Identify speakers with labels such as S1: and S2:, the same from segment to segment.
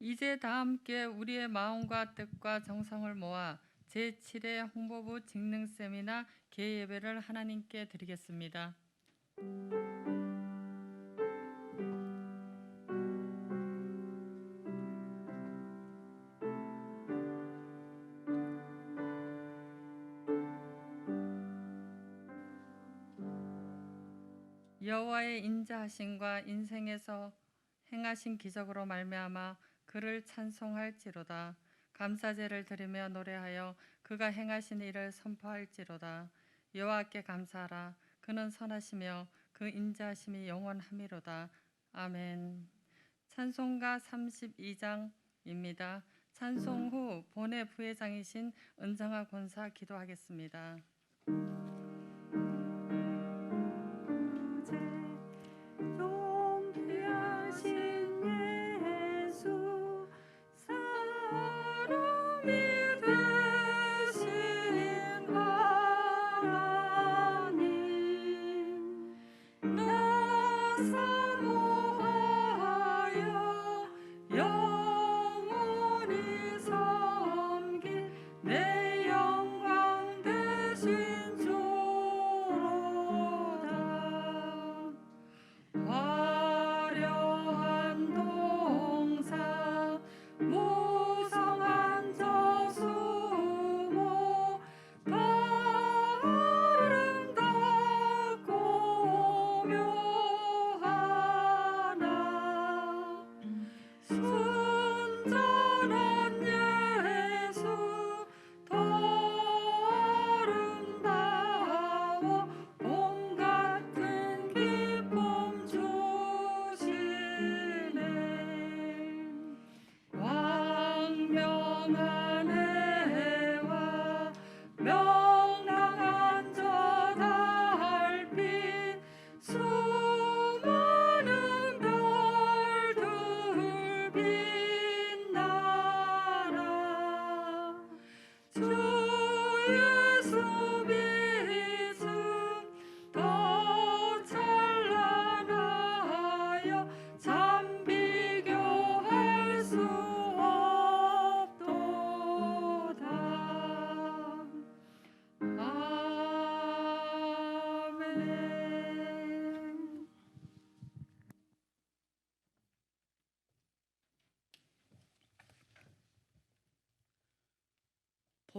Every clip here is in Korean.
S1: 이제 다 함께 우리의 마음과 뜻과 정성을 모아 제7회 홍보부 직능 세미나 개예배를 하나님께 드리겠습니다. 여호와의 인자하심과 인생에서 행하신 기적으로 말미암아 그를 찬송할지로다. 감사제를 드리며 노래하여 그가 행하신 일을 선포할지로다. 여호와께 감사하라. 그는 선하시며 그 인자하심이 영원함이로다. 아멘. 찬송가 32장입니다. 찬송 후 본회 부회장이신 은정아 권사 기도하겠습니다.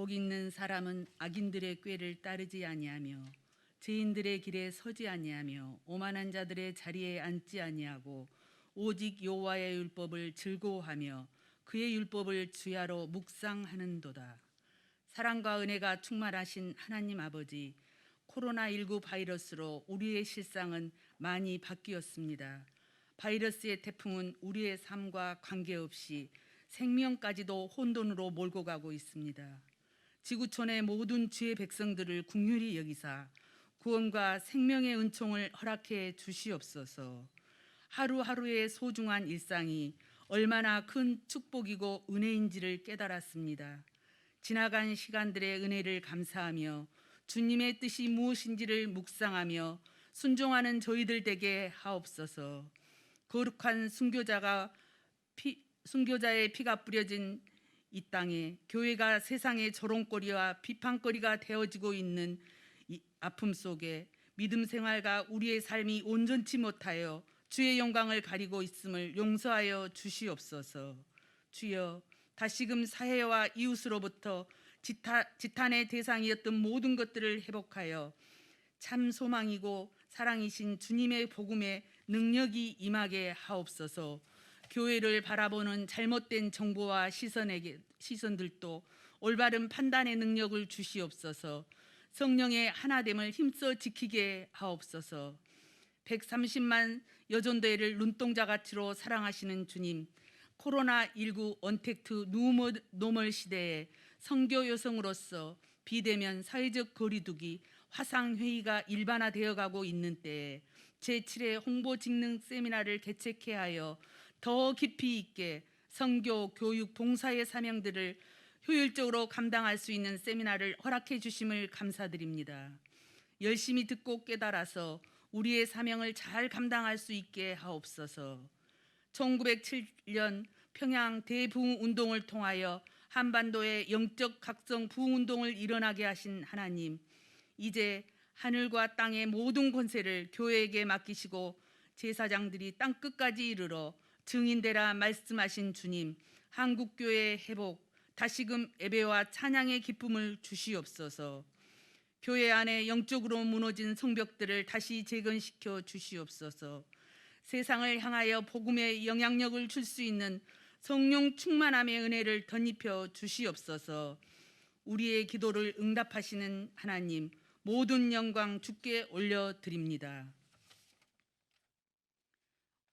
S2: 복 있는 사람은 악인들의 꾀를 따르지 아니하며 죄인들의 길에 서지 아니하며 오만한 자들의 자리에 앉지 아니하고 오직 여호와의 율법을 즐거워하며 그의 율법을 주야로 묵상하는도다. 사랑과 은혜가 충만하신 하나님 아버지, 코로나19 바이러스로 우리의 실상은 많이 바뀌었습니다. 바이러스의 태풍은 우리의 삶과 관계없이 생명까지도 혼돈으로 몰고 가고 있습니다. 지구촌의 모든 주의 백성들을 긍휼히 여기사 구원과 생명의 은총을 허락해 주시옵소서. 하루하루의 소중한 일상이 얼마나 큰 축복이고 은혜인지를 깨달았습니다. 지나간 시간들의 은혜를 감사하며 주님의 뜻이 무엇인지를 묵상하며 순종하는 저희들 되게 하옵소서. 거룩한 순교자의 피가 뿌려진 이 땅에 교회가 세상의 조롱거리와 비판거리가 되어지고 있는 이 아픔 속에 믿음 생활과 우리의 삶이 온전치 못하여 주의 영광을 가리고 있음을 용서하여 주시옵소서. 주여, 다시금 사회와 이웃으로부터 지탄의 대상이었던 모든 것들을 회복하여 참 소망이고 사랑이신 주님의 복음의 능력이 임하게 하옵소서. 교회를 바라보는 잘못된 정보와 시선들도 올바른 판단의 능력을 주시옵소서. 성령의 하나됨을 힘써 지키게 하옵소서. 130만 여전도회를 눈동자같이로 사랑하시는 주님, 코로나19 언택트 노멀 시대에 선교 여성으로서 비대면 사회적 거리두기 화상회의가 일반화되어 가고 있는 때에 제7회 홍보 직능 세미나를 개최케 하여 더 깊이 있게 선교, 교육, 봉사의 사명들을 효율적으로 감당할 수 있는 세미나를 허락해 주심을 감사드립니다. 열심히 듣고 깨달아서 우리의 사명을 잘 감당할 수 있게 하옵소서. 1907년 평양 대부흥 운동을 통하여 한반도의 영적 각성 부흥 운동을 일어나게 하신 하나님, 이제 하늘과 땅의 모든 권세를 교회에게 맡기시고 제사장들이 땅 끝까지 이르러 증인되라 말씀하신 주님, 한국교회의 회복, 다시금 예배와 찬양의 기쁨을 주시옵소서. 교회 안에 영적으로 무너진 성벽들을 다시 재건시켜 주시옵소서. 세상을 향하여 복음의 영향력을 줄 수 있는 성령 충만함의 은혜를 덧입혀 주시옵소서. 우리의 기도를 응답하시는 하나님, 모든 영광 주께 올려드립니다.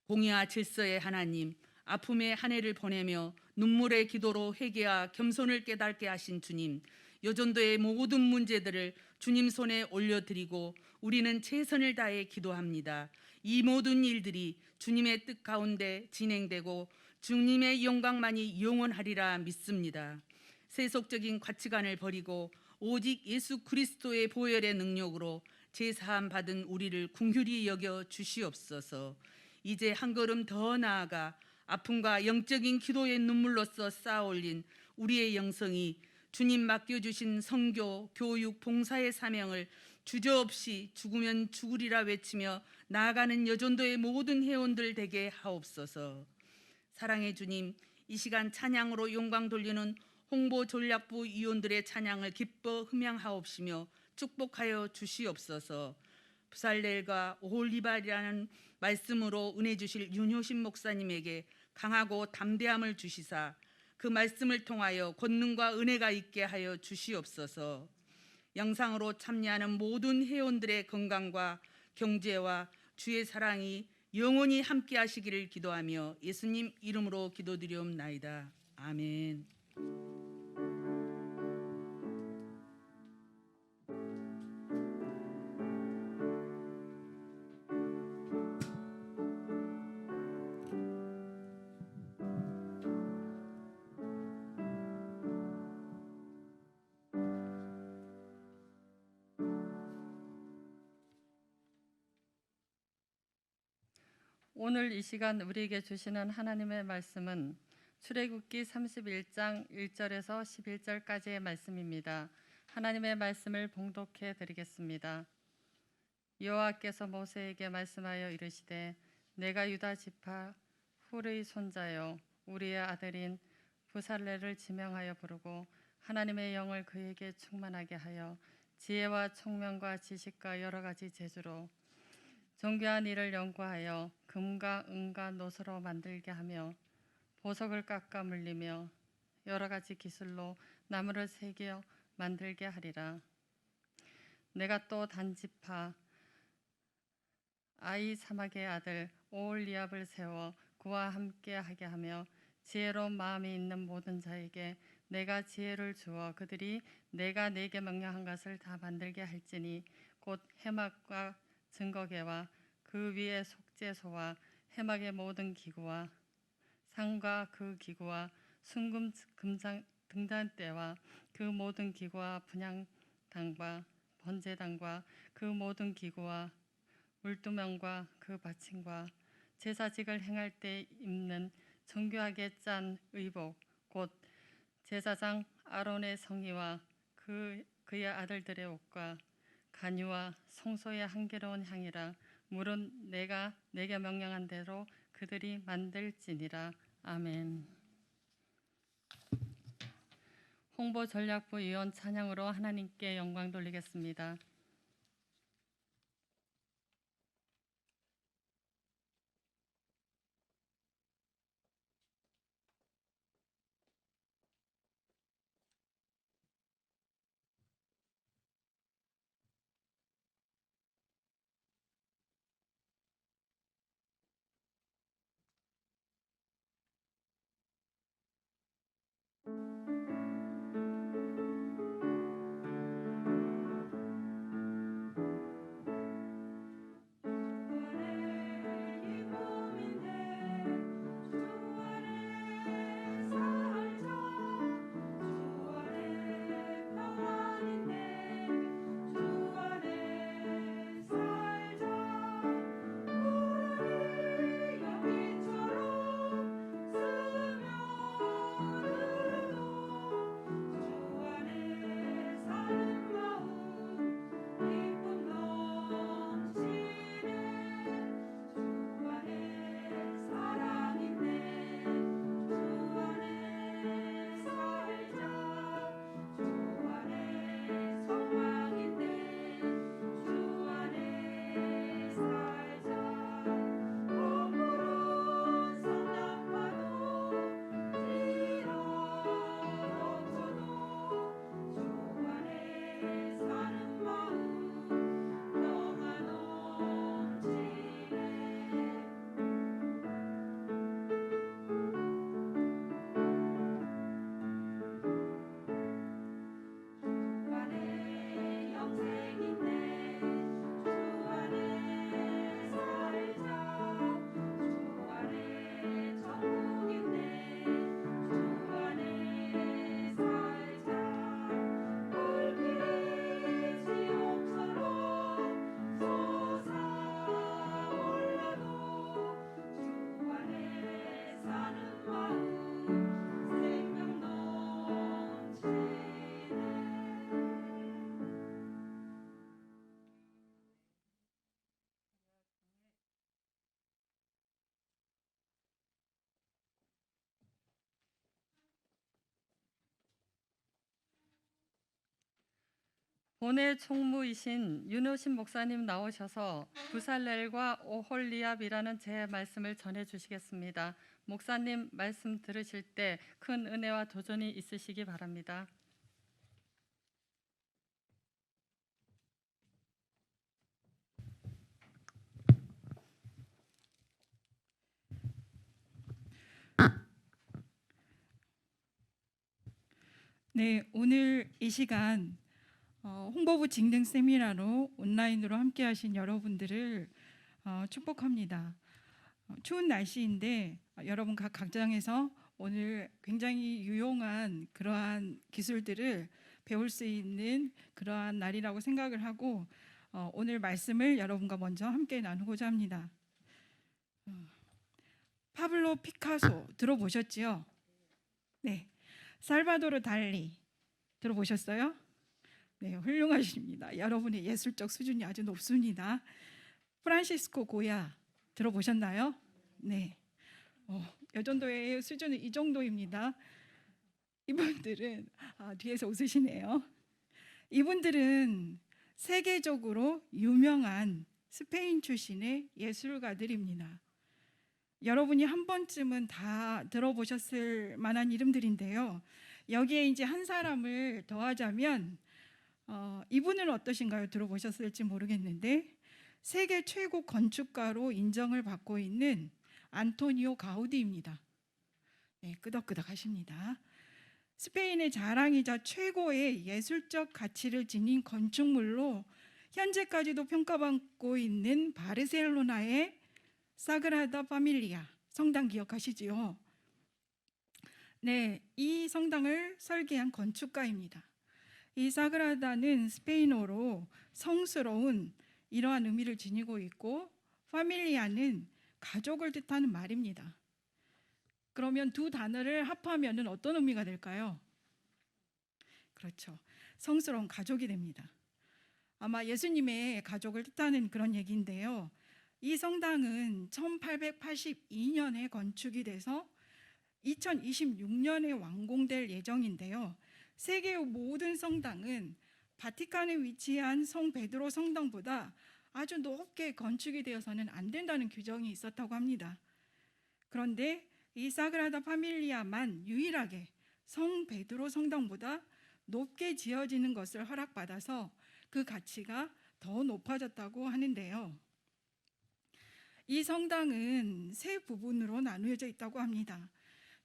S2: 공의와 질서의 하나님, 아픔의 한 해를 보내며 눈물의 기도로 회개와 겸손을 깨닫게 하신 주님, 여전도의 모든 문제들을 주님 손에 올려드리고 우리는 최선을 다해 기도합니다. 이 모든 일들이 주님의 뜻 가운데 진행되고 주님의 영광만이 영원하리라 믿습니다. 세속적인 가치관을 버리고 오직 예수 그리스도의 보혈의 능력으로 제사함 받은 우리를 긍휼히 여겨 주시옵소서. 이제 한 걸음 더 나아가 아픔과 영적인 기도의 눈물로써 쌓아올린 우리의 영성이 주님 맡겨주신 선교, 교육, 봉사의 사명을 주저없이 죽으면 죽으리라 외치며 나아가는 여전도의 모든 회원들 되게 하옵소서. 사랑의 주님, 이 시간 찬양으로 영광 돌리는 홍보전략부 위원들의 찬양을 기뻐 흠양하옵시며 축복하여 주시옵소서. 부살렐과 오홀리발이라는 말씀으로 은혜 주실 윤효신 목사님에게 강하고 담대함을 주시사 그 말씀을 통하여 권능과 은혜가 있게 하여 주시옵소서. 영상으로 참여하는 모든 회원들의 건강과 경제와 주의 사랑이 영원히 함께 하시기를 기도하며 예수님 이름으로 기도드리옵나이다. 아멘.
S1: 오늘 이 시간 우리에게 주시는 하나님의 말씀은 출애굽기 31장 1절에서 11절까지의 말씀입니다. 하나님의 말씀을 봉독해 드리겠습니다. 여호와께서 모세에게 말씀하여 이르시되 내가 유다 지파 훌의 손자요 우리의 아들인 부살렐을 지명하여 부르고 하나님의 영을 그에게 충만하게 하여 지혜와 총명과 지식과 여러 가지 재주로 정교한 일을 연구하여 금과 은과 노스로 만들게 하며 보석을 깎아 물리며 여러 가지 기술로 나무를 새겨 만들게 하리라. 내가 또 단지파 아이사막의 아들 오홀리압을 세워 그와 함께 하게 하며 지혜로운 마음이 있는 모든 자에게 내가 지혜를 주어 그들이 내가 내게 명령한 것을 다 만들게 할지니 곧 해막과 증거계와 그 위에 속죄소와 해막의 모든 기구와 상과 그 기구와 순금 금장 등잔대와 그 모든 기구와 분향당과 번제당과 그 모든 기구와 물두멍과 그 받침과 제사직을 행할 때 입는 정교하게 짠 의복 곧 제사장 아론의 성의와 그의 아들들의 옷과 간유와 성소의 향기로운 향이라. 물은 내가 내게 명령한 대로 그들이 만들지니라. 아멘. 홍보전략부 위원 찬양으로 하나님께 영광 돌리겠습니다. 본회 총무이신 윤호신 목사님 나오셔서 부살렐과 오홀리압이라는 제 말씀을 전해 주시겠습니다. 목사님 말씀 들으실 때 큰 은혜와 도전이 있으시기 바랍니다.
S3: 네, 오늘 이 시간 홍보부 직능 세미나로 온라인으로 함께하신 여러분들을 축복합니다. 추운 날씨인데 여러분 각 각장에서 오늘 굉장히 유용한 그러한 기술들을 배울 수 있는 그러한 날이라고 생각을 하고 오늘 말씀을 여러분과 먼저 함께 나누고자 합니다. 파블로 피카소 들어보셨지요? 네. 살바도르 달리 들어보셨어요? 네, 훌륭하십니다. 여러분의 예술적 수준이 아주 높습니다. 프란시스코 고야 들어보셨나요? 네. 여전도의 수준은 이 정도입니다. 이분들은 뒤에서 웃으시네요. 이분들은 세계적으로 유명한 스페인 출신의 예술가들입니다. 여러분이 한 번쯤은 다 들어보셨을 만한 이름들인데요. 여기에 이제 한 사람을 더하자면 이분은 어떠신가요? 들어보셨을지 모르겠는데 세계 최고 건축가로 인정을 받고 있는 안토니오 가우디입니다. 네, 끄덕끄덕하십니다. 스페인의 자랑이자 최고의 예술적 가치를 지닌 건축물로 현재까지도 평가받고 있는 바르셀로나의 사그라다 파밀리아 성당 기억하시지요? 네, 이 성당을 설계한 건축가입니다. 이 사그라다는 스페인어로 성스러운 이러한 의미를 지니고 있고 파밀리아는 가족을 뜻하는 말입니다. 그러면 두 단어를 합하면 어떤 의미가 될까요? 그렇죠. 성스러운 가족이 됩니다. 아마 예수님의 가족을 뜻하는 그런 얘기인데요. 이 성당은 1882년에 건축이 돼서 2026년에 완공될 예정인데요. 세계의 모든 성당은 바티칸에 위치한 성 베드로 성당보다 아주 높게 건축이 되어서는 안 된다는 규정이 있었다고 합니다. 그런데 이 사그라다 파밀리아만 유일하게 성 베드로 성당보다 높게 지어지는 것을 허락받아서 그 가치가 더 높아졌다고 하는데요. 이 성당은 세 부분으로 나누어져 있다고 합니다.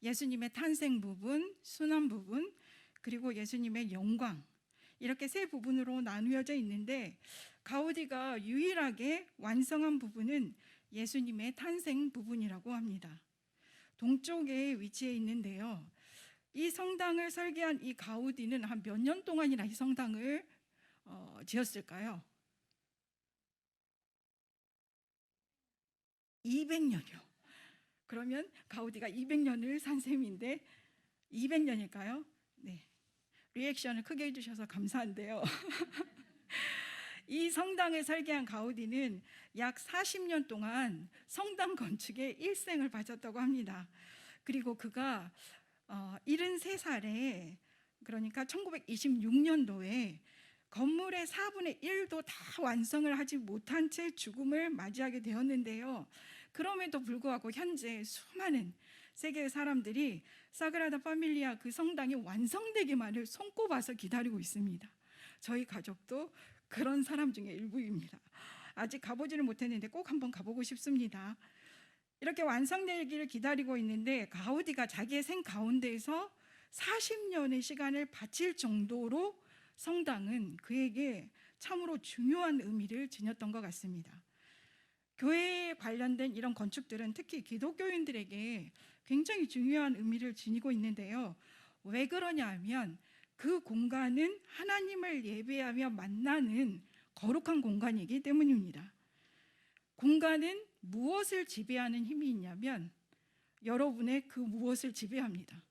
S3: 예수님의 탄생 부분, 순환 부분, 그리고 예수님의 영광, 이렇게 세 부분으로 나누어져 있는데 가우디가 유일하게 완성한 부분은 예수님의 탄생 부분이라고 합니다. 동쪽에 위치해 있는데요. 이 성당을 설계한 이 가우디는 한 몇 년 동안이나 이 성당을 지었을까요? 200년이요. 그러면 가우디가 200년을 산 셈인데 200년일까요? 네. 리액션을 크게 해주셔서 감사한데요. 이 성당을 설계한 가우디는 약 40년 동안 성당 건축에 일생을 바쳤다고 합니다. 그리고 그가 73살에 그러니까 1926년도에 건물의 4분의 1도 다 완성을 하지 못한 채 죽음을 맞이하게 되었는데요. 그럼에도 불구하고 현재 수많은 세계의 사람들이 사그라다 파밀리아 그 성당이 완성되기만을 손꼽아서 기다리고 있습니다. 저희 가족도 그런 사람 중에 일부입니다. 아직 가보지를 못했는데 꼭 한번 가보고 싶습니다. 이렇게 완성되기를 기다리고 있는데 가우디가 자기의 생 가운데에서 40년의 시간을 바칠 정도로 성당은 그에게 참으로 중요한 의미를 지녔던 것 같습니다. 교회에 관련된 이런 건축들은 특히 기독교인들에게 굉장히 중요한 의미를 지니고 있는데요. 왜 그러냐 하면 그 공간은 하나님을 예배하며 만나는 거룩한 공간이기 때문입니다. 공간은 무엇을 지배하는 힘이 있냐면 여러분의 그 무엇을 지배합니다.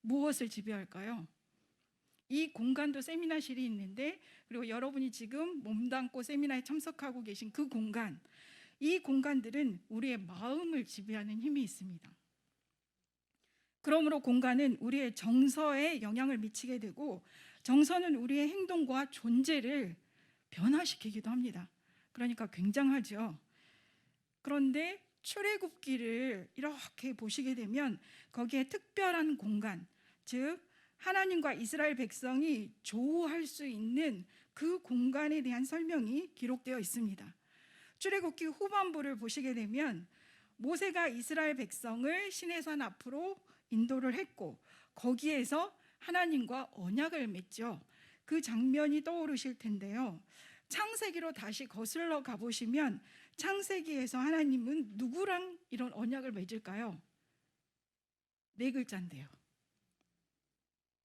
S3: 무엇을 지배할까요? 이 공간도 세미나실이 있는데 그리고 여러분이 지금 몸담고 세미나에 참석하고 계신 그 공간, 이 공간들은 우리의 마음을 지배하는 힘이 있습니다. 그러므로 공간은 우리의 정서에 영향을 미치게 되고 정서는 우리의 행동과 존재를 변화시키기도 합니다. 그러니까 굉장하죠. 그런데 출애굽기를 이렇게 보시게 되면 거기에 특별한 공간, 즉 하나님과 이스라엘 백성이 조우할 수 있는 그 공간에 대한 설명이 기록되어 있습니다. 출애굽기 후반부를 보시게 되면 모세가 이스라엘 백성을 시내산 앞으로 인도를 했고 거기에서 하나님과 언약을 맺죠. 그 장면이 떠오르실 텐데요. 창세기로 다시 거슬러 가보시면 창세기에서 하나님은 누구랑 이런 언약을 맺을까요? 4글자인데요.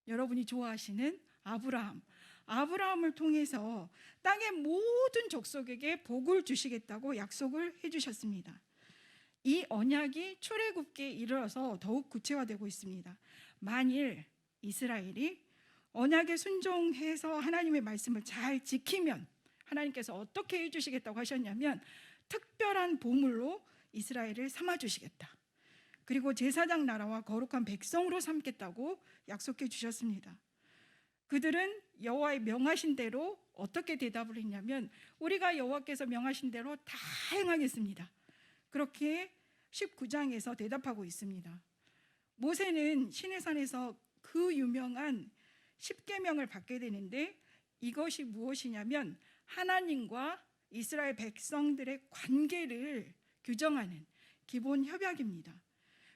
S3: 여러분이 좋아하시는 아브라함. 아브라함을 통해서 땅의 모든 족속에게 복을 주시겠다고 약속을 해주셨습니다. 이 언약이 출애굽기에 이르러서 더욱 구체화되고 있습니다. 만일 이스라엘이 언약에 순종해서 하나님의 말씀을 잘 지키면 하나님께서 어떻게 해주시겠다고 하셨냐면 특별한 보물로 이스라엘을 삼아주시겠다. 그리고 제사장 나라와 거룩한 백성으로 삼겠다고 약속해 주셨습니다. 그들은 여호와의 명하신 대로 어떻게 대답을 했냐면 우리가 여호와께서 명하신 대로 다 행하겠습니다. 그렇게 19장에서 대답하고 있습니다. 모세는 시내산에서 그 유명한 10계명을 받게 되는데 이것이 무엇이냐면 하나님과 이스라엘 백성들의 관계를 규정하는 기본 협약입니다.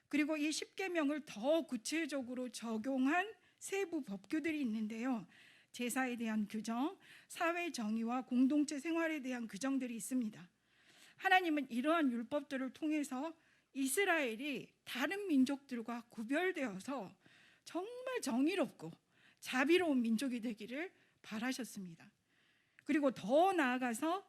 S3: 그리고 이 10계명을 더 구체적으로 적용한 세부 법규들이 있는데요. 제사에 대한 규정, 사회 정의와 공동체 생활에 대한 규정들이 있습니다. 하나님은 이러한 율법들을 통해서 이스라엘이 다른 민족들과 구별되어서 정말 정의롭고 자비로운 민족이 되기를 바라셨습니다. 그리고 더 나아가서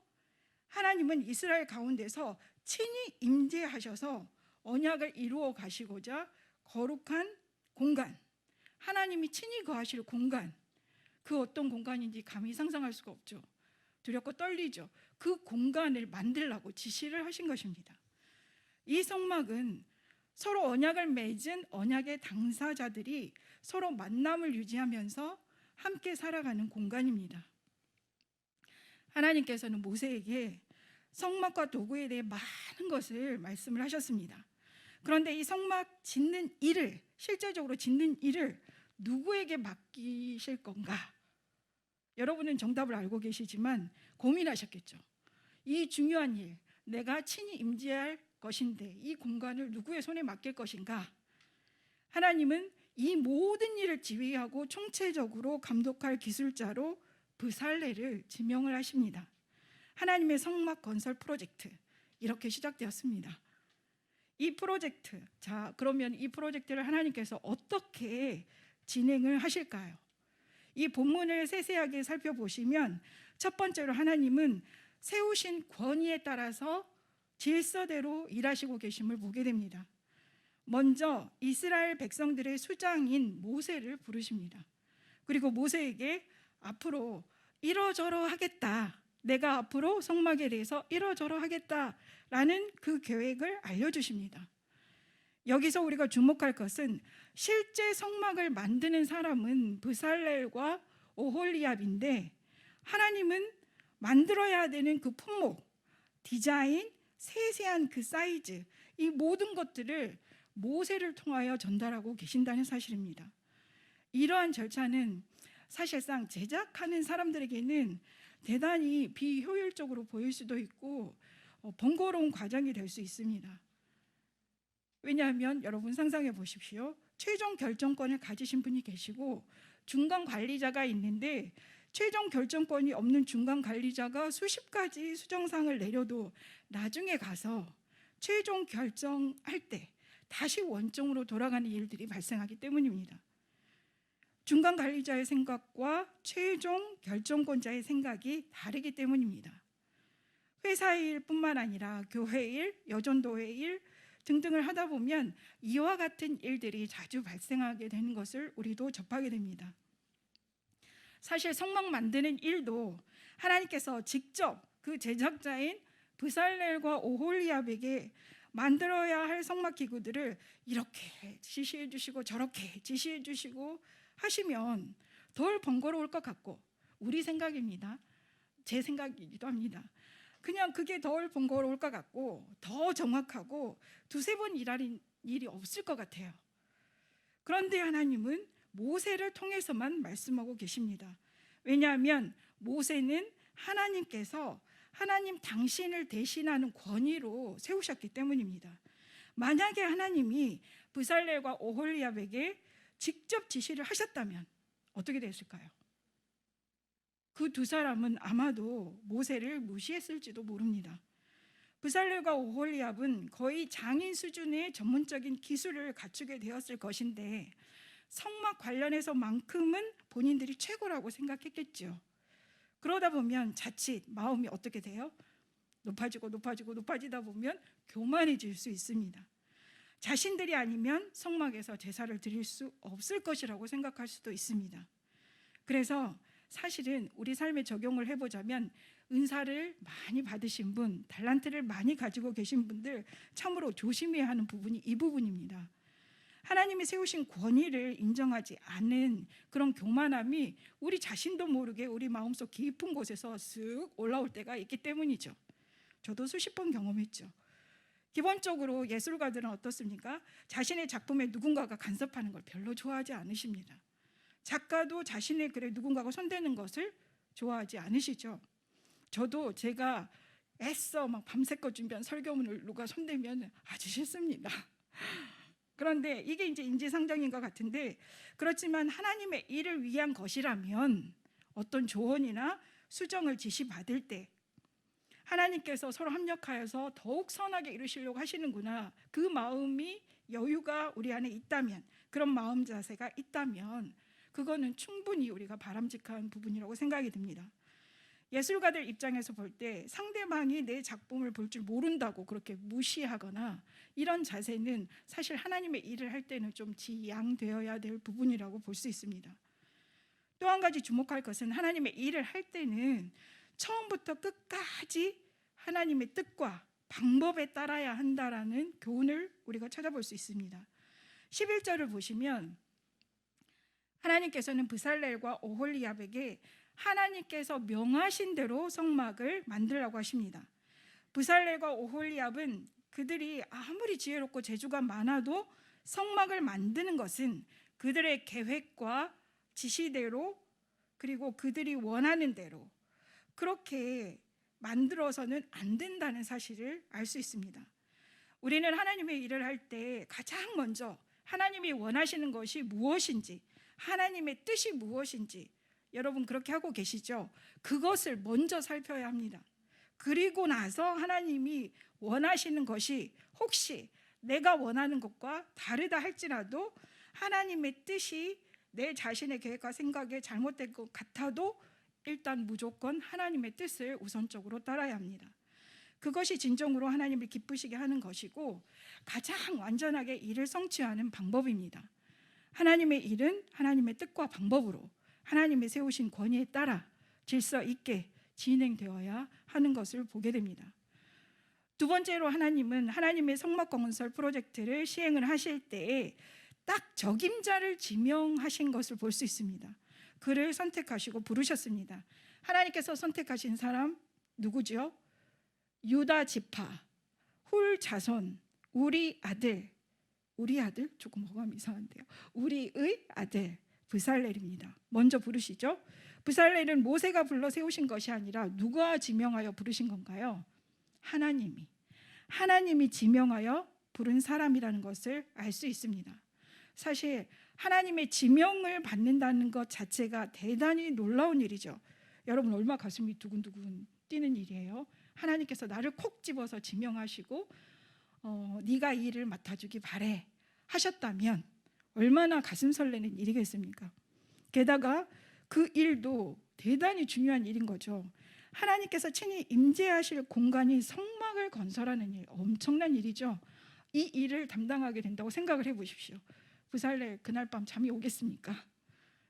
S3: 하나님은 이스라엘 가운데서 친히 임재하셔서 언약을 이루어 가시고자 거룩한 공간, 하나님이 친히 거하실 공간, 그 어떤 공간인지 감히 상상할 수가 없죠. 두렵고 떨리죠. 그 공간을 만들라고 지시를 하신 것입니다. 이 성막은 서로 언약을 맺은 언약의 당사자들이 서로 만남을 유지하면서 함께 살아가는 공간입니다. 하나님께서는 모세에게 성막과 도구에 대해 많은 것을 말씀을 하셨습니다. 그런데 이 성막 짓는 일을, 실제적으로 짓는 일을 누구에게 맡기실 건가? 여러분은 정답을 알고 계시지만 고민하셨겠죠. 이 중요한 일, 내가 친히 임재할 것인데 이 공간을 누구의 손에 맡길 것인가? 하나님은 이 모든 일을 지휘하고 총체적으로 감독할 기술자로 브살레를 지명을 하십니다. 하나님의 성막 건설 프로젝트, 이렇게 시작되었습니다. 이 프로젝트, 자, 그러면 이 프로젝트를 하나님께서 어떻게 진행을 하실까요? 이 본문을 세세하게 살펴보시면 첫 번째로 하나님은 세우신 권위에 따라서 질서대로 일하시고 계심을 보게 됩니다. 먼저 이스라엘 백성들의 수장인 모세를 부르십니다. 그리고 모세에게 앞으로 이러저러 하겠다, 내가 앞으로 성막에 대해서 이러저러 하겠다라는 그 계획을 알려주십니다. 여기서 우리가 주목할 것은 실제 성막을 만드는 사람은 브살렐과 오홀리압인데 하나님은 만들어야 되는 그 품목, 디자인, 세세한 그 사이즈, 이 모든 것들을 모세를 통하여 전달하고 계신다는 사실입니다. 이러한 절차는 사실상 제작하는 사람들에게는 대단히 비효율적으로 보일 수도 있고 번거로운 과정이 될 수 있습니다. 왜냐하면 여러분 상상해 보십시오. 최종 결정권을 가지신 분이 계시고 중간 관리자가 있는데 최종 결정권이 없는 중간 관리자가 수십 가지 수정사항을 내려도 나중에 가서 최종 결정할 때 다시 원점으로 돌아가는 일들이 발생하기 때문입니다. 중간 관리자의 생각과 최종 결정권자의 생각이 다르기 때문입니다. 회사 일뿐만 아니라 교회 일, 여전도회 일 등등을 하다 보면 이와 같은 일들이 자주 발생하게 되는 것을 우리도 접하게 됩니다. 사실 성막 만드는 일도 하나님께서 직접 그 제작자인 브살렐과 오홀리압에게 만들어야 할 성막 기구들을 이렇게 지시해 주시고 저렇게 지시해 주시고 하시면 덜 번거로울 것 같고, 우리 생각입니다. 제 생각이기도 합니다. 그냥 그게 덜 번거로울 것 같고 더 정확하고 두세 번 일할 일이 없을 것 같아요. 그런데 하나님은 모세를 통해서만 말씀하고 계십니다. 왜냐하면 모세는 하나님께서 하나님 당신을 대신하는 권위로 세우셨기 때문입니다. 만약에 하나님이 브살렐과 오홀리압에게 직접 지시를 하셨다면 어떻게 됐을까요? 그 두 사람은 아마도 모세를 무시했을지도 모릅니다. 브살렐과 오홀리압은 거의 장인 수준의 전문적인 기술을 갖추게 되었을 것인데 성막 관련해서만큼은 본인들이 최고라고 생각했겠죠. 그러다 보면 자칫 마음이 어떻게 돼요? 높아지다 보면 교만해질 수 있습니다. 자신들이 아니면 성막에서 제사를 드릴 수 없을 것이라고 생각할 수도 있습니다. 그래서 사실은 우리 삶에 적용을 해보자면 은사를 많이 받으신 분, 달란트를 많이 가지고 계신 분들 참으로 조심해야 하는 부분이 이 부분입니다. 하나님이 세우신 권위를 인정하지 않는 그런 교만함이 우리 자신도 모르게 우리 마음속 깊은 곳에서 쓱 올라올 때가 있기 때문이죠. 저도 수십 번 경험했죠. 기본적으로 예술가들은 어떻습니까? 자신의 작품에 누군가가 간섭하는 걸 별로 좋아하지 않으십니다. 작가도 자신의 글에 누군가가 손대는 것을 좋아하지 않으시죠. 저도 제가 애써 막 밤새껏 준비한 설교문을 누가 손대면 아주 싫습니다. 그런데 이게 이제 인지상정인 것 같은데, 그렇지만 하나님의 일을 위한 것이라면 어떤 조언이나 수정을 지시받을 때 하나님께서 서로 협력하여서 더욱 선하게 이루시려고 하시는구나, 그 마음이 여유가 우리 안에 있다면, 그런 마음 자세가 있다면 그거는 충분히 우리가 바람직한 부분이라고 생각이 듭니다. 예술가들 입장에서 볼 때 상대방이 내 작품을 볼 줄 모른다고 그렇게 무시하거나 이런 자세는 사실 하나님의 일을 할 때는 좀 지양되어야 될 부분이라고 볼 수 있습니다. 또 한 가지 주목할 것은 하나님의 일을 할 때는 처음부터 끝까지 하나님의 뜻과 방법에 따라야 한다라는 교훈을 우리가 찾아볼 수 있습니다. 11절을 보시면 하나님께서는 브살렐과 오홀리압에게 하나님께서 명하신 대로 성막을 만들라고 하십니다. 브살렐과 오홀리압은 그들이 아무리 지혜롭고 재주가 많아도 성막을 만드는 것은 그들의 계획과 지시대로, 그리고 그들이 원하는 대로 그렇게 만들어서는 안 된다는 사실을 알 수 있습니다. 우리는 하나님의 일을 할 때 가장 먼저 하나님이 원하시는 것이 무엇인지, 하나님의 뜻이 무엇인지, 여러분 그렇게 하고 계시죠? 그것을 먼저 살펴야 합니다. 그리고 나서 하나님이 원하시는 것이 혹시 내가 원하는 것과 다르다 할지라도, 하나님의 뜻이 내 자신의 계획과 생각에 잘못된 것 같아도 일단 무조건 하나님의 뜻을 우선적으로 따라야 합니다. 그것이 진정으로 하나님을 기쁘시게 하는 것이고 가장 완전하게 일을 성취하는 방법입니다. 하나님의 일은 하나님의 뜻과 방법으로 하나님의 세우신 권위에 따라 질서 있게 진행되어야 하는 것을 보게 됩니다. 두 번째로 하나님은 하나님의 성막 건설 프로젝트를 시행을 하실 때에 딱 적임자를 지명하신 것을 볼 수 있습니다. 그를 선택하시고 부르셨습니다. 하나님께서 선택하신 사람 누구죠? 유다 지파, 훌 자손, 우리 아들 조금 어감이 이상한데요. 우리의 아들 브살렐입니다. 먼저 부르시죠. 브살렐은 모세가 불러 세우신 것이 아니라 누가 지명하여 부르신 건가요? 하나님이 지명하여 부른 사람이라는 것을 알 수 있습니다. 사실 하나님의 지명을 받는다는 것 자체가 대단히 놀라운 일이죠. 여러분 얼마나 가슴이 두근두근 뛰는 일이에요. 하나님께서 나를 콕 집어서 지명하시고 네가 이 일을 맡아주기 바래 하셨다면 얼마나 가슴 설레는 일이겠습니까? 게다가 그 일도 대단히 중요한 일인 거죠. 하나님께서 친히 임재하실 공간이 성막을 건설하는 일, 엄청난 일이죠. 이 일을 담당하게 된다고 생각을 해보십시오. 브살렐 그날 밤 잠이 오겠습니까?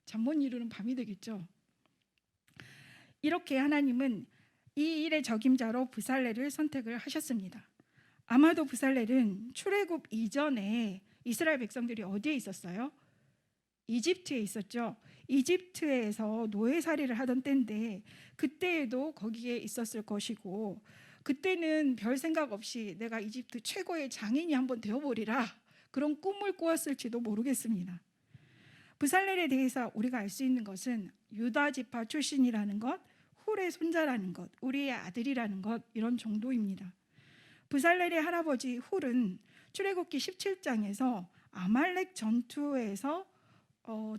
S3: 잠 못 이루는 밤이 되겠죠. 이렇게 하나님은 이 일의 적임자로 브살렐을 선택을 하셨습니다. 아마도 브살렐은 출애굽 이전에 이스라엘 백성들이 어디에 있었어요? 이집트에 있었죠. 이집트에서 노예살이를 하던 때인데 그때에도 거기에 있었을 것이고, 그때는 별 생각 없이 내가 이집트 최고의 장인이 한번 되어보리라 그런 꿈을 꾸었을지도 모르겠습니다. 부살렐에 대해서 우리가 알 수 있는 것은 유다 지파 출신이라는 것, 훌의 손자라는 것, 우리의 아들이라는 것, 이런 정도입니다. 부살렐의 할아버지 훌은 출애굽기 17장에서 아말렉 전투에서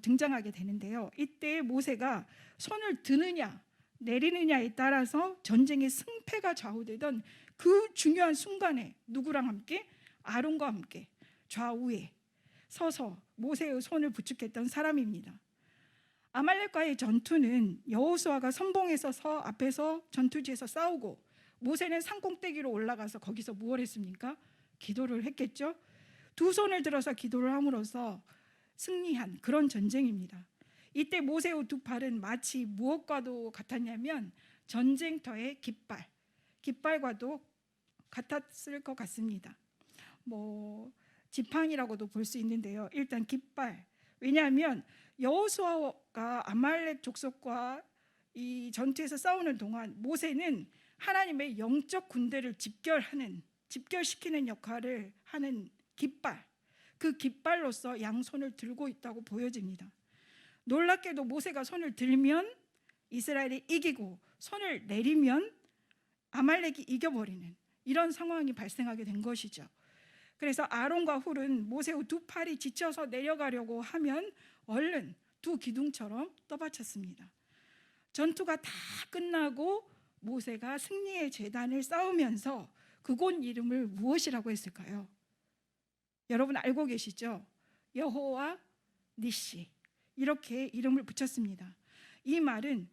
S3: 등장하게 되는데요. 이때 모세가 손을 드느냐 내리느냐에 따라서 전쟁의 승패가 좌우되던 그 중요한 순간에 누구랑 함께? 아론과 함께 좌우에 서서 모세의 손을 부축했던 사람입니다. 아말렉과의 전투는 여호수아가 선봉에서 앞에서 전투지에서 싸우고 모세는 산꼭대기로 올라가서 거기서 무엇을 했습니까? 기도를 했겠죠. 두 손을 들어서 기도를 함으로써 승리한 그런 전쟁입니다. 이때 모세의 두 팔은 마치 무엇과도 같았냐면 전쟁터의 깃발과도 같았을 것 같습니다. 지팡이라고도 볼 수 있는데요. 일단 깃발. 왜냐하면 여호수아가 아말렉 족속과 이 전투에서 싸우는 동안 모세는 하나님의 영적 군대를 집결시키는 역할을 하는 깃발, 그 깃발로서 양손을 들고 있다고 보여집니다. 놀랍게도 모세가 손을 들면 이스라엘이 이기고 손을 내리면 아말렉이 이겨버리는 이런 상황이 발생하게 된 것이죠. 그래서 아론과 훌은 모세의 두 팔이 지쳐서 내려가려고 하면 얼른 두 기둥처럼 떠받쳤습니다. 전투가 다 끝나고 모세가 승리의 제단을 쌓으면서 그곳 이름을 무엇이라고 했을까요? 여러분 알고 계시죠? 여호와 니시, 이렇게 이름을 붙였습니다. 이 말은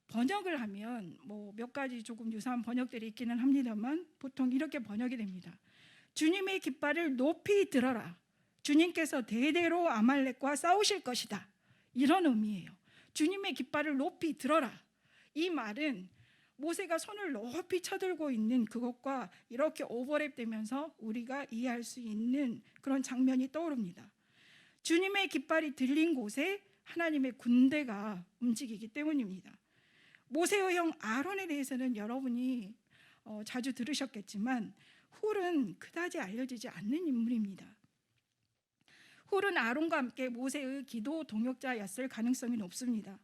S3: 번역을 하면 몇 가지 조금 유사한 번역들이 있기는 합니다만 보통 이렇게 번역이 됩니다. 주님의 깃발을 높이 들어라. 주님께서 대대로 아말렉과 싸우실 것이다. 이런 의미예요. 주님의 깃발을 높이 들어라. 이 말은 모세가 손을 높이 쳐들고 있는 그것과 이렇게 오버랩되면서 우리가 이해할 수 있는 그런 장면이 떠오릅니다. 주님의 깃발이 들린 곳에 하나님의 군대가 움직이기 때문입니다. 모세의 형 아론에 대해서는 여러분이 자주 들으셨겠지만 훌은 그다지 알려지지 않는 인물입니다. 훌은 아론과 함께 모세의 기도 동역자였을 가능성이 높습니다.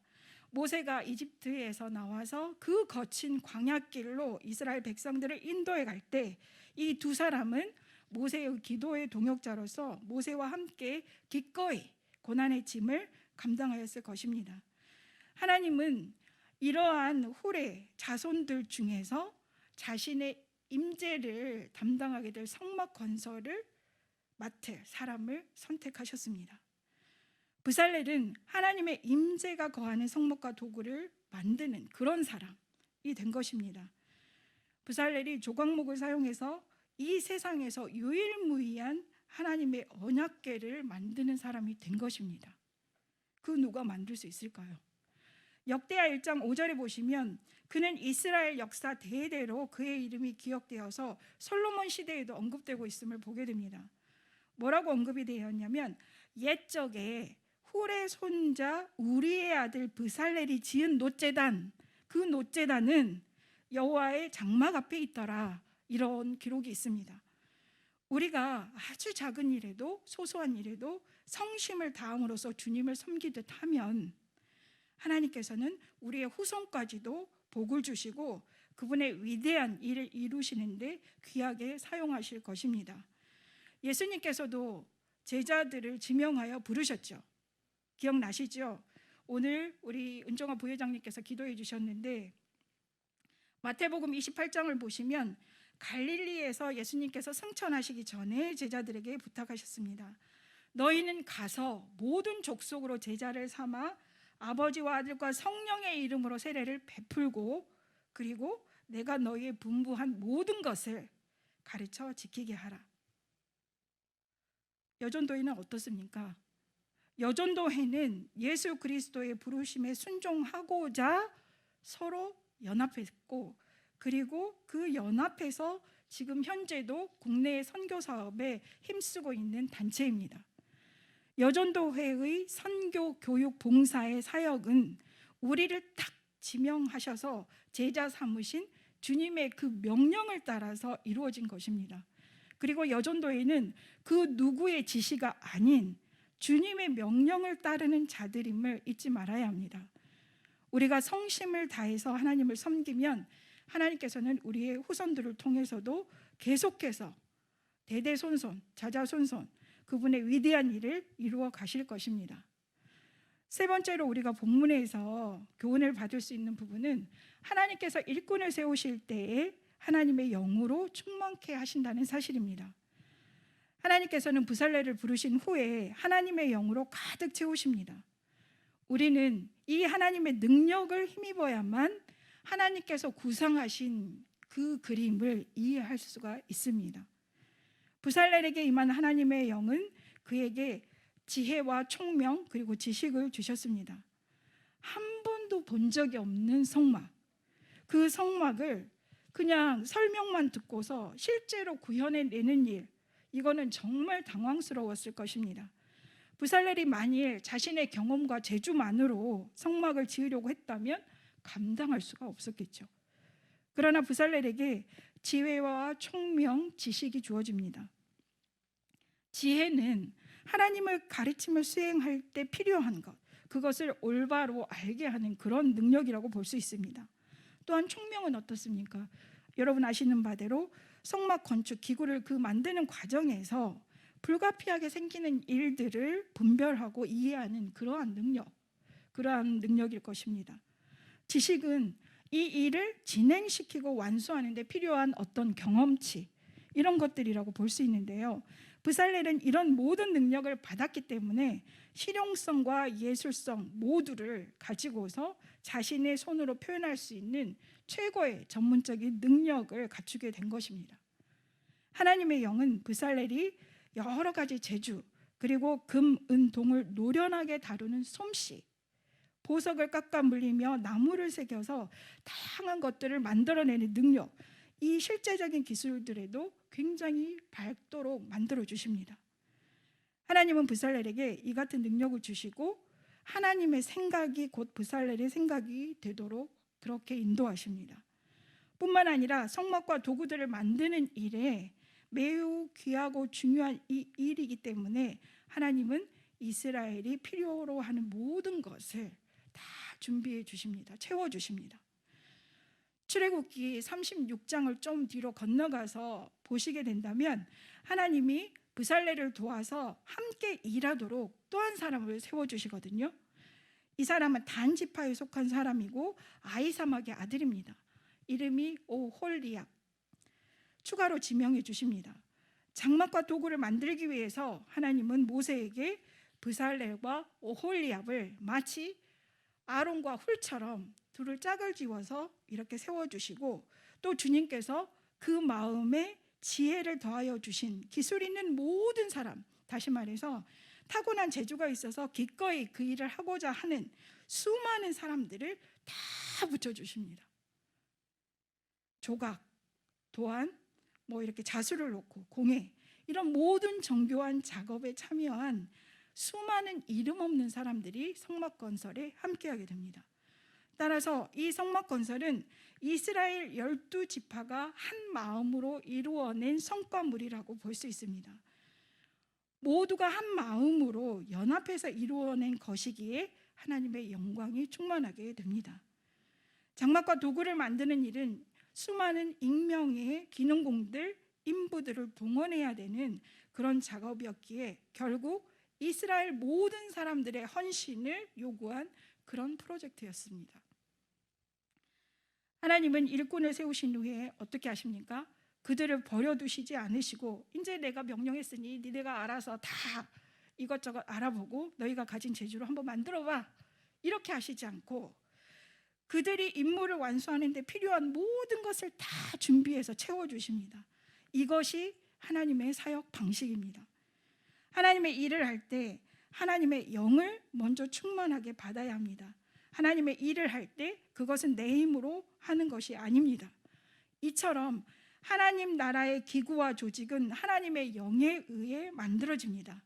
S3: 모세가 이집트에서 나와서 그 거친 광야길로 이스라엘 백성들을 인도해 갈 때 이 두 사람은 모세의 기도의 동역자로서 모세와 함께 기꺼이 고난의 짐을 감당하였을 것입니다. 하나님은 이러한 훌의 자손들 중에서 자신의 임재를 담당하게 될 성막 건설을 맡을 사람을 선택하셨습니다. 부살렐은 하나님의 임재가 거하는 성막과 도구를 만드는 그런 사람이 된 것입니다. 부살렐이 조각목을 사용해서 이 세상에서 유일무이한 하나님의 언약궤를 만드는 사람이 된 것입니다. 그 누가 만들 수 있을까요? 역대하 1장 5절에 보시면 그는 이스라엘 역사 대대로 그의 이름이 기억되어서 솔로몬 시대에도 언급되고 있음을 보게 됩니다. 뭐라고 언급이 되었냐면 옛적에 훌의 손자 우리의 아들 부살렐이 지은 놋제단, 그 놋제단은 여호와의 장막 앞에 있더라, 이런 기록이 있습니다. 우리가 아주 작은 일에도 소소한 일에도 성심을 다함으로써 주님을 섬기듯 하면 하나님께서는 우리의 후손까지도 복을 주시고 그분의 위대한 일을 이루시는데 귀하게 사용하실 것입니다. 예수님께서도 제자들을 지명하여 부르셨죠. 기억나시죠? 오늘 우리 은정아 부회장님께서 기도해 주셨는데 마태복음 28장을 보시면 갈릴리에서 예수님께서 승천하시기 전에 제자들에게 부탁하셨습니다. 너희는 가서 모든 족속으로 제자를 삼아 아버지와 아들과 성령의 이름으로 세례를 베풀고 그리고 내가 너희의 분부한 모든 것을 가르쳐 지키게 하라. 여전도회는 어떻습니까? 여전도회는 예수 그리스도의 부르심에 순종하고자 서로 연합했고 그리고 그 연합해서 지금 현재도 국내의 선교 사업에 힘쓰고 있는 단체입니다. 여전도회의 선교 선교 교육 봉사의 사역은 우리를 딱 지명하셔서 제자 삼으신 주님의 그 명령을 따라서 이루어진 것입니다. 그리고 여전도에는 그 누구의 지시가 아닌 주님의 명령을 따르는 자들임을 잊지 말아야 합니다. 우리가 성심을 다해서 하나님을 섬기면 하나님께서는 우리의 후손들을 통해서도 계속해서 대대손손, 자자손손 그분의 위대한 일을 이루어 가실 것입니다. 세 번째로 우리가 본문에서 교훈을 받을 수 있는 부분은 하나님께서 일꾼을 세우실 때에 하나님의 영으로 충만케 하신다는 사실입니다. 하나님께서는 부살레를 부르신 후에 하나님의 영으로 가득 채우십니다. 우리는 이 하나님의 능력을 힘입어야만 하나님께서 구상하신 그 그림을 이해할 수가 있습니다. 부살렐에게 임한 하나님의 영은 그에게 지혜와 총명 그리고 지식을 주셨습니다. 한 번도 본 적이 없는 성막, 그 성막을 그냥 설명만 듣고서 실제로 구현해내는 일, 이거는 정말 당황스러웠을 것입니다. 부살렐이 만일 자신의 경험과 재주만으로 성막을 지으려고 했다면 감당할 수가 없었겠죠. 그러나 부살렐에게 지혜와 총명, 지식이 주어집니다. 지혜는 하나님을 가르침을 수행할 때 필요한 것, 그것을 올바로 알게 하는 그런 능력이라고 볼 수 있습니다. 또한 총명은 어떻습니까? 여러분 아시는 바대로 성막 건축 기구를 그 만드는 과정에서 불가피하게 생기는 일들을 분별하고 이해하는 그러한 능력일 것입니다. 지식은 이 일을 진행시키고 완수하는 데 필요한 어떤 경험치, 이런 것들이라고 볼 수 있는데요. 부살렐은 이런 모든 능력을 받았기 때문에 실용성과 예술성 모두를 가지고서 자신의 손으로 표현할 수 있는 최고의 전문적인 능력을 갖추게 된 것입니다. 하나님의 영은 부살렐이 여러 가지 재주, 그리고 금, 은, 동을 노련하게 다루는 솜씨, 보석을 깎아 물리며 나무를 새겨서 다양한 것들을 만들어내는 능력, 이 실제적인 기술들에도 굉장히 밝도록 만들어 주십니다. 하나님은 부살렐에게 이 같은 능력을 주시고 하나님의 생각이 곧 부살렐의 생각이 되도록 그렇게 인도하십니다. 뿐만 아니라 성막과 도구들을 만드는 일에 매우 귀하고 중요한 이 일이기 때문에 하나님은 이스라엘이 필요로 하는 모든 것을 다 준비해 주십니다. 채워 주십니다. 출애굽기 36장을 좀 뒤로 건너가서 보시게 된다면 하나님이 부살렐을 도와서 함께 일하도록 또 한 사람을 세워주시거든요. 이 사람은 단 지파에 속한 사람이고 아히사막의 아들입니다. 이름이 오홀리압. 추가로 지명해 주십니다. 장막과 도구를 만들기 위해서 하나님은 모세에게 부살렐과 오홀리압을 마치 아론과 훌처럼 둘을 짝을 지어서 이렇게 세워주시고, 또 주님께서 그 마음에 지혜를 더하여 주신 기술 있는 모든 사람, 다시 말해서 타고난 재주가 있어서 기꺼이 그 일을 하고자 하는 수많은 사람들을 다 붙여주십니다. 조각, 또한 이렇게 자수를 놓고 공예, 이런 모든 정교한 작업에 참여한 수많은 이름 없는 사람들이 성막 건설에 함께하게 됩니다. 따라서 이 성막 건설은 이스라엘 12지파가 한 마음으로 이루어낸 성과물이라고 볼 수 있습니다. 모두가 한 마음으로 연합해서 이루어낸 것이기에 하나님의 영광이 충만하게 됩니다. 장막과 도구를 만드는 일은 수많은 익명의 기능공들, 인부들을 동원해야 되는 그런 작업이었기에 결국 이스라엘 모든 사람들의 헌신을 요구한 그런 프로젝트였습니다. 하나님은 일꾼을 세우신 후에 어떻게 하십니까? 그들을 버려두시지 않으시고 이제 내가 명령했으니 니네가 알아서 다 이것저것 알아보고 너희가 가진 재주로 한번 만들어봐, 이렇게 하시지 않고 그들이 임무를 완수하는 데 필요한 모든 것을 다 준비해서 채워주십니다. 이것이 하나님의 사역 방식입니다. 하나님의 일을 할 때 하나님의 영을 먼저 충만하게 받아야 합니다. 하나님의 일을 할 때 그것은 내 힘으로 하는 것이 아닙니다. 이처럼 하나님 나라의 기구와 조직은 하나님의 영에 의해 만들어집니다.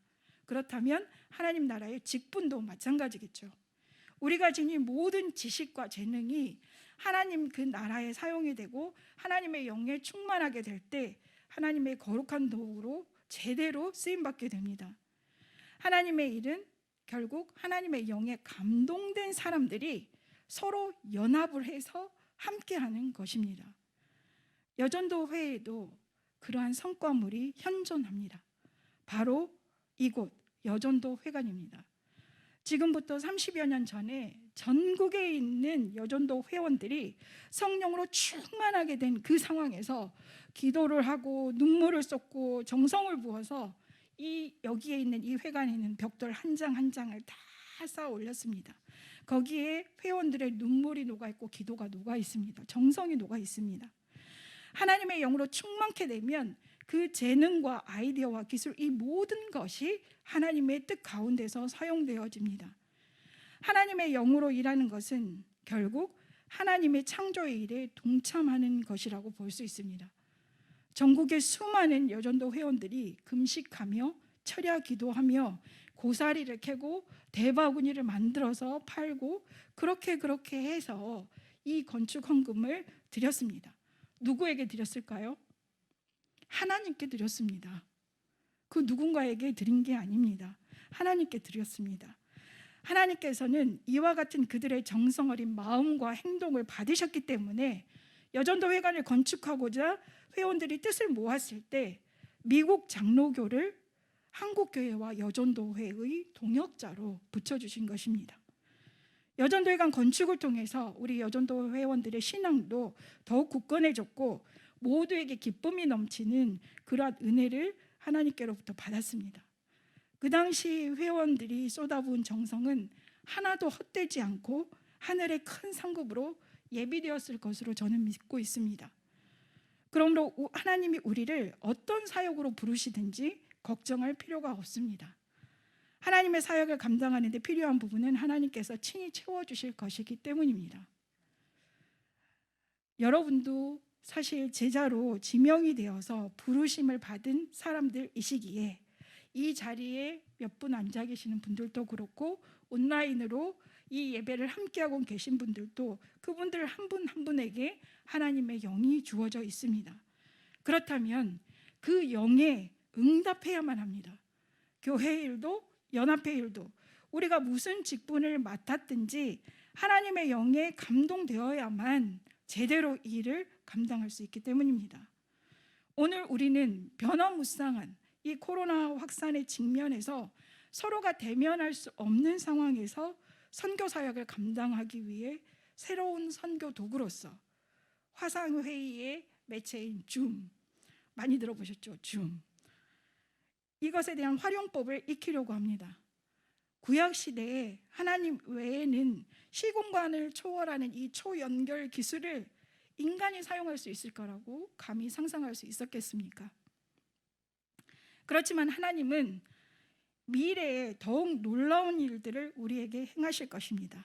S3: 그렇다면 하나님 나라의 직분도 마찬가지겠죠. 우리가 지닌 모든 지식과 재능이 하나님 그 나라에 사용이 되고 하나님의 영에 충만하게 될 때 하나님의 거룩한 도구로 제대로 쓰임받게 됩니다. 하나님의 일은 결국 하나님의 영에 감동된 사람들이 서로 연합을 해서 함께하는 것입니다. 여전도 회에도 그러한 성과물이 현존합니다. 바로 이곳 여전도 회관입니다. 지금부터 30여 년 전에 전국에 있는 여전도 회원들이 성령으로 충만하게 된 그 상황에서 기도를 하고 눈물을 쏟고 정성을 부어서 여기에 있는 이 회관에 있는 벽돌 한 장 한 장을 다 쌓아 올렸습니다. 거기에 회원들의 눈물이 녹아 있고 기도가 녹아 있습니다. 정성이 녹아 있습니다. 하나님의 영으로 충만케 되면 그 재능과 아이디어와 기술, 이 모든 것이 하나님의 뜻 가운데서 사용되어집니다. 하나님의 영으로 일하는 것은 결국 하나님의 창조의 일에 동참하는 것이라고 볼 수 있습니다. 전국의 수많은 여전도 회원들이 금식하며 철야 기도하며 고사리를 캐고 대바구니를 만들어서 팔고 그렇게 해서 이 건축 헌금을 드렸습니다. 누구에게 드렸을까요? 하나님께 드렸습니다. 그 누군가에게 드린 게 아닙니다. 하나님께 드렸습니다. 하나님께서는 이와 같은 그들의 정성 어린 마음과 행동을 받으셨기 때문에 여전도 회관을 건축하고자 회원들이 뜻을 모았을 때 미국 장로교를 한국교회와 여전도회의 동역자로 붙여주신 것입니다. 여전도회관 건축을 통해서 우리 여전도 회원들의 신앙도 더욱 굳건해졌고 모두에게 기쁨이 넘치는 그러한 은혜를 하나님께로부터 받았습니다. 그 당시 회원들이 쏟아부은 정성은 하나도 헛되지 않고 하늘의 큰 상급으로 예비되었을 것으로 저는 믿고 있습니다. 그러므로 하나님이 우리를 어떤 사역으로 부르시든지 걱정할 필요가 없습니다. 하나님의 사역을 감당하는 데 필요한 부분은 하나님께서 친히 채워주실 것이기 때문입니다. 여러분도 사실 제자로 지명이 되어서 부르심을 받은 사람들이시기에 이 자리에 몇 분 앉아 계시는 분들도 그렇고 온라인으로 이 예배를 함께하고 계신 분들도 그분들 한 분 한 분에게 하나님의 영이 주어져 있습니다. 그렇다면 그 영에 응답해야만 합니다. 교회 일도 연합회 일도 우리가 무슨 직분을 맡았든지 하나님의 영에 감동되어야만 제대로 이 일을 감당할 수 있기 때문입니다. 오늘 우리는 변화무쌍한 이 코로나 확산의 직면에서 서로가 대면할 수 없는 상황에서 선교 사역을 감당하기 위해 새로운 선교 도구로서 화상회의의 매체인 줌, 많이 들어보셨죠? 줌. 이것에 대한 활용법을 익히려고 합니다. 구약 시대에 하나님 외에는 시공간을 초월하는 이 초연결 기술을 인간이 사용할 수 있을 거라고 감히 상상할 수 있었겠습니까? 그렇지만 하나님은 미래에 더욱 놀라운 일들을 우리에게 행하실 것입니다.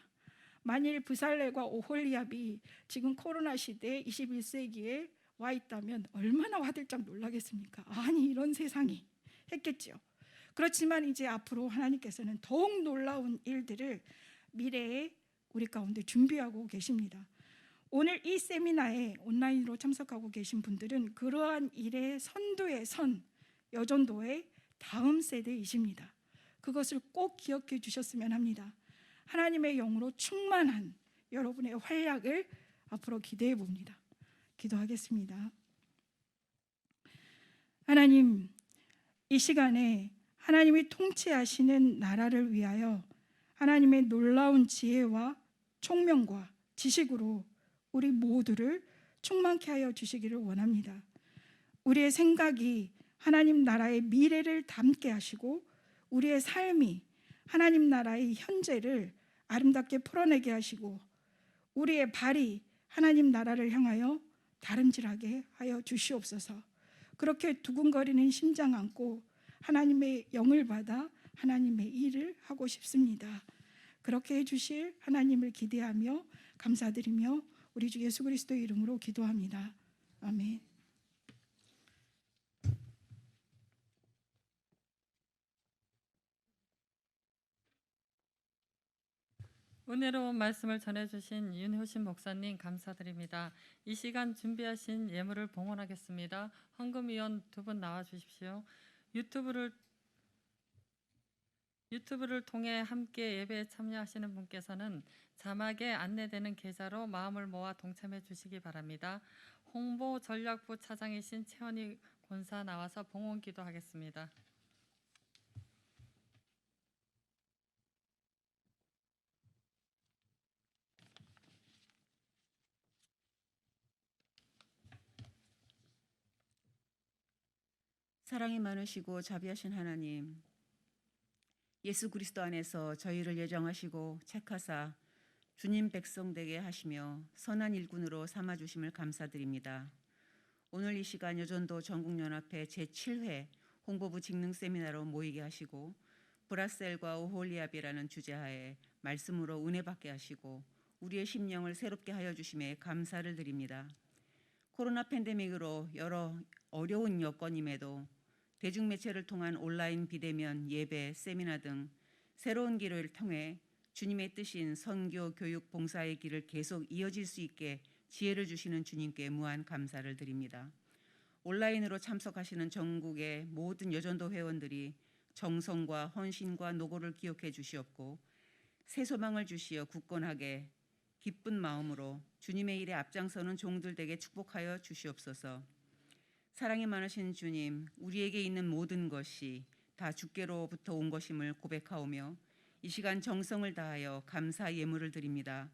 S3: 만일 브살레과 오홀리압이 지금 코로나 시대 21세기에 와 있다면 얼마나 화들짝 놀라겠습니까? 아니 이런 세상이 했겠죠. 그렇지만 이제 앞으로 하나님께서는 더욱 놀라운 일들을 미래에 우리 가운데 준비하고 계십니다. 오늘 이 세미나에 온라인으로 참석하고 계신 분들은 그러한 일의 선두에 선 여전도의 다음 세대이십니다. 그것을 꼭 기억해 주셨으면 합니다. 하나님의 영으로 충만한 여러분의 활약을 앞으로 기대해 봅니다. 기도하겠습니다. 하나님, 이 시간에 하나님이 통치하시는 나라를 위하여 하나님의 놀라운 지혜와 총명과 지식으로 우리 모두를 충만케 하여 주시기를 원합니다. 우리의 생각이 하나님 나라의 미래를 담게 하시고 우리의 삶이 하나님 나라의 현재를 아름답게 풀어내게 하시고 우리의 발이 하나님 나라를 향하여 다름질하게 하여 주시옵소서. 그렇게 두근거리는 심장 안고 하나님의 영을 받아 하나님의 일을 하고 싶습니다. 그렇게 해주실 하나님을 기대하며 감사드리며 우리 주 예수 그리스도의 이름으로 기도합니다. 아멘.
S1: 은혜로운 말씀을 전해주신 윤효신 목사님 감사드립니다. 이 시간 준비하신 예물을 봉헌하겠습니다. 헌금위원 두 분 나와주십시오. 유튜브를 통해 함께 예배에 참여하시는 분께서는 자막에 안내되는 계좌로 마음을 모아 동참해 주시기 바랍니다. 홍보 전략부 차장이신 최원희 권사 나와서 봉헌 기도하겠습니다.
S4: 사랑이 많으시고 자비하신 하나님, 예수 그리스도 안에서 저희를 예정하시고 책하사 주님 백성 되게 하시며 선한 일꾼으로 삼아 주심을 감사드립니다. 오늘 이 시간 여전도 전국연합회 제7회 홍보부 직능 세미나로 모이게 하시고 브라셀과 오홀리압이라는 주제하에 말씀으로 은혜 받게 하시고 우리의 심령을 새롭게 하여 주심에 감사를 드립니다. 코로나 팬데믹으로 여러 어려운 여건임에도 대중매체를 통한 온라인 비대면 예배, 세미나 등 새로운 길을 통해 주님의 뜻인 선교, 교육, 봉사의 길을 계속 이어질 수 있게 지혜를 주시는 주님께 무한 감사를 드립니다. 온라인으로 참석하시는 전국의 모든 여전도 회원들이 정성과 헌신과 노고를 기억해 주시옵고 새 소망을 주시어 굳건하게 기쁜 마음으로 주님의 일에 앞장서는 종들 되게 축복하여 주시옵소서. 사랑이 많으신 주님, 우리에게 있는 모든 것이 다 주께로부터 온 것임을 고백하오며 이 시간 정성을 다하여 감사 예물을 드립니다.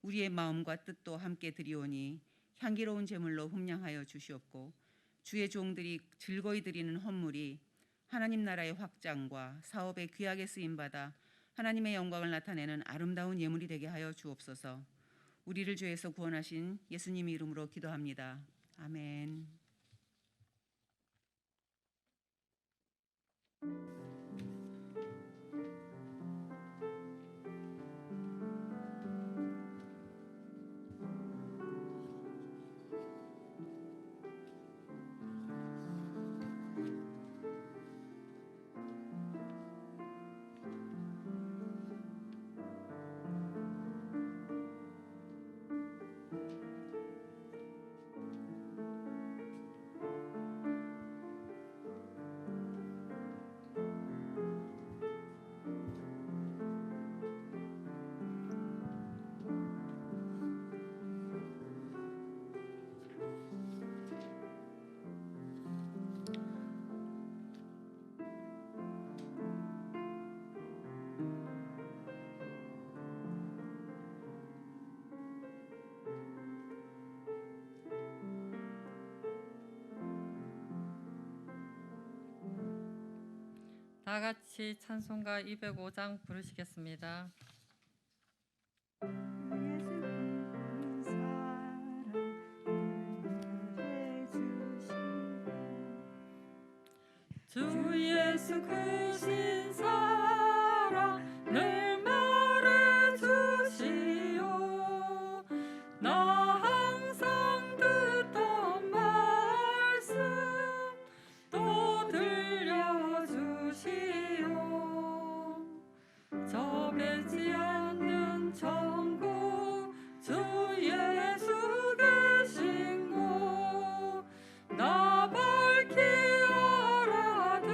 S4: 우리의 마음과 뜻도 함께 드리오니 향기로운 제물로 흠량하여 주시옵고 주의 종들이 즐거이 드리는 헌물이 하나님 나라의 확장과 사업에 귀하게 쓰임받아 하나님의 영광을 나타내는 아름다운 예물이 되게 하여 주옵소서. 우리를 죄에서 구원하신 예수님의 이름으로 기도합니다. 아멘.
S1: 다 같이 찬송가 205장 부르시겠습니다. 주 예수 크신 사랑 늘 말해주시오. 나 항상 듣던 말씀 또 들려주시오. 저 뵈지 않는 천국 주 예수 계신 곳 나 밝히 알아듣게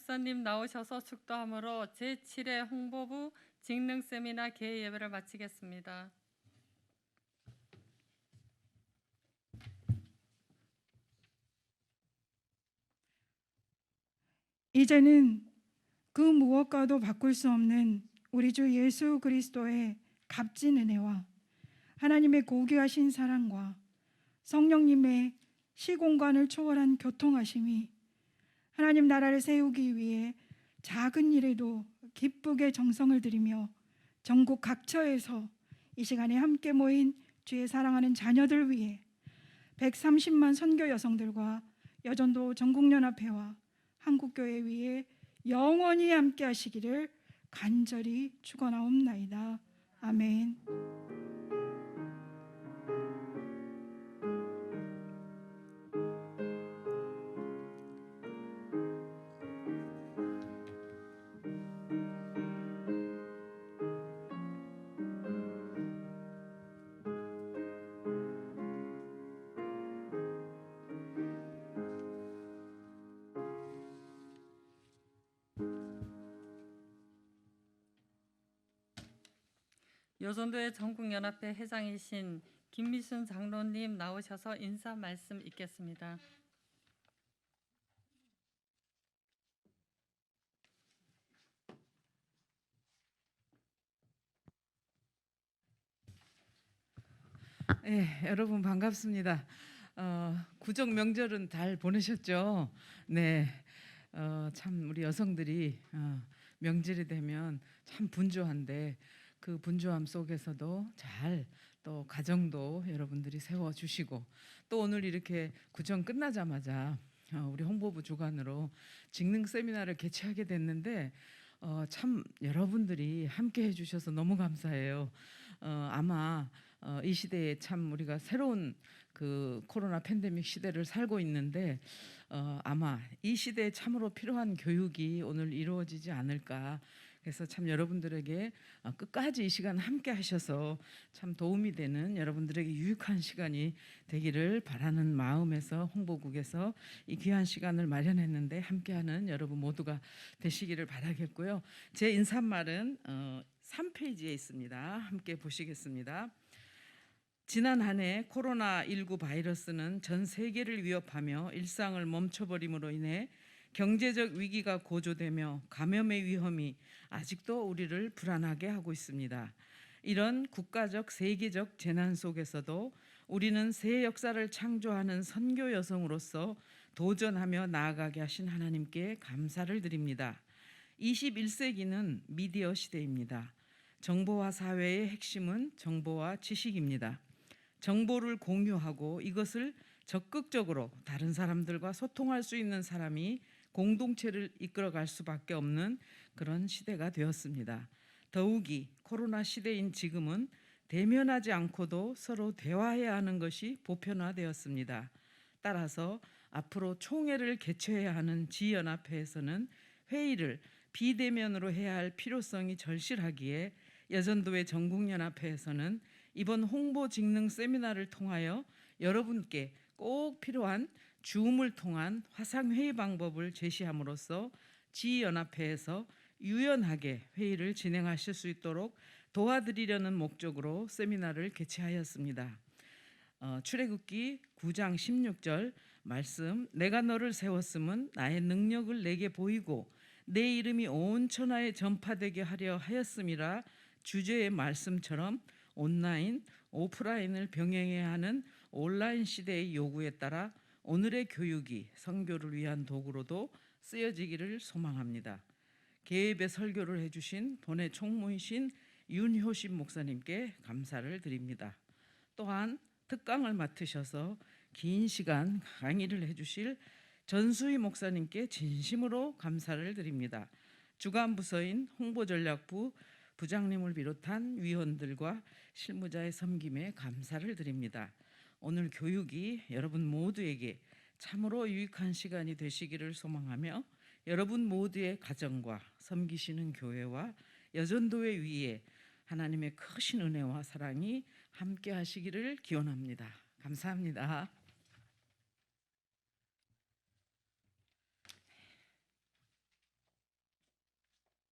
S1: 목사님 나오셔서 축도함으로 제7회 홍보부 직능 세미나 개회 예배를 마치겠습니다.
S3: 이제는 그 무엇과도 바꿀 수 없는 우리 주 예수 그리스도의 값진 은혜와 하나님의 고귀하신 사랑과 성령님의 시공간을 초월한 교통하심이 하나님 나라를 세우기 위해 작은 일에도 기쁘게 정성을 들이며 전국 각처에서 이 시간에 함께 모인 주의 사랑하는 자녀들 위해 130만 선교 여성들과 여전도 전국연합회와 한국교회 위에 영원히 함께 하시기를 간절히 축원하옵나이다. 아멘.
S1: 여전도의 전국연합회 회장이신 김미순 장로님 나오셔서 인사 말씀 있겠습니다.
S5: 네, 여러분 반갑습니다. 구정 명절은 잘 보내셨죠? 네, 참 우리 여성들이 명절이 되면 참 분주한데 그 분주함 속에서도 잘 또 가정도 여러분들이 세워주시고 또 오늘 이렇게 구정 끝나자마자 우리 홍보부 주관으로 직능 세미나를 개최하게 됐는데 참 여러분들이 함께 해주셔서 너무 감사해요. 아마 이 시대에 참 우리가 새로운 그 코로나 팬데믹 시대를 살고 있는데 아마 이 시대에 참으로 필요한 교육이 오늘 이루어지지 않을까. 그래서 참 여러분들에게 끝까지 이 시간 함께 하셔서 참 도움이 되는 여러분들에게 유익한 시간이 되기를 바라는 마음에서 홍보국에서 이 귀한 시간을 마련했는데 함께하는 여러분 모두가 되시기를 바라겠고요. 제 인사말은 3페이지에 있습니다. 함께 보시겠습니다. 지난 한 해 코로나19 바이러스는 전 세계를 위협하며 일상을 멈춰버림으로 인해 경제적 위기가 고조되며 감염의 위험이 아직도 우리를 불안하게 하고 있습니다. 이런 국가적 세계적 재난 속에서도 우리는 새 역사를 창조하는 선교 여성으로서 도전하며 나아가게 하신 하나님께 감사를 드립니다. 21세기는 미디어 시대입니다. 정보화 사회의 핵심은 정보와 지식입니다. 정보를 공유하고 이것을 적극적으로 다른 사람들과 소통할 수 있는 사람이 공동체를 이끌어갈 수밖에 없는 그런 시대가 되었습니다. 더욱이 코로나 시대인 지금은 대면하지 않고도 서로 대화해야 하는 것이 보편화되었습니다. 따라서 앞으로 총회를 개최해야 하는 지연합회에서는 회의를 비대면으로 해야 할 필요성이 절실하기에 여전도의 전국연합회에서는 이번 홍보 직능 세미나를 통하여 여러분께 꼭 필요한 줌을 통한 화상회의 방법을 제시함으로써 지연합회에서 유연하게 회의를 진행하실 수 있도록 도와드리려는 목적으로 세미나를 개최하였습니다. 출애굽기 9장 16절 말씀, 내가 너를 세웠음은 나의 능력을 내게 보이고 내 이름이 온 천하에 전파되게 하려 하였음이라 주제의 말씀처럼 온라인, 오프라인을 병행해야 하는 온라인 시대의 요구에 따라 오늘의 교육이 선교를 위한 도구로도 쓰여지기를 소망합니다. 개입의 설교를 해주신 본회 총무이신 윤효신 목사님께 감사를 드립니다. 또한 특강을 맡으셔서 긴 시간 강의를 해주실 전수희 목사님께 진심으로 감사를 드립니다. 주간부서인 홍보전략부 부장님을 비롯한 위원들과 실무자의 섬김에 감사를 드립니다. 오늘 교육이 여러분 모두에게 참으로 유익한 시간이 되시기를 소망하며 여러분 모두의 가정과 섬기시는 교회와 여전도회 위에 하나님의 크신 은혜와 사랑이 함께 하시기를 기원합니다. 감사합니다.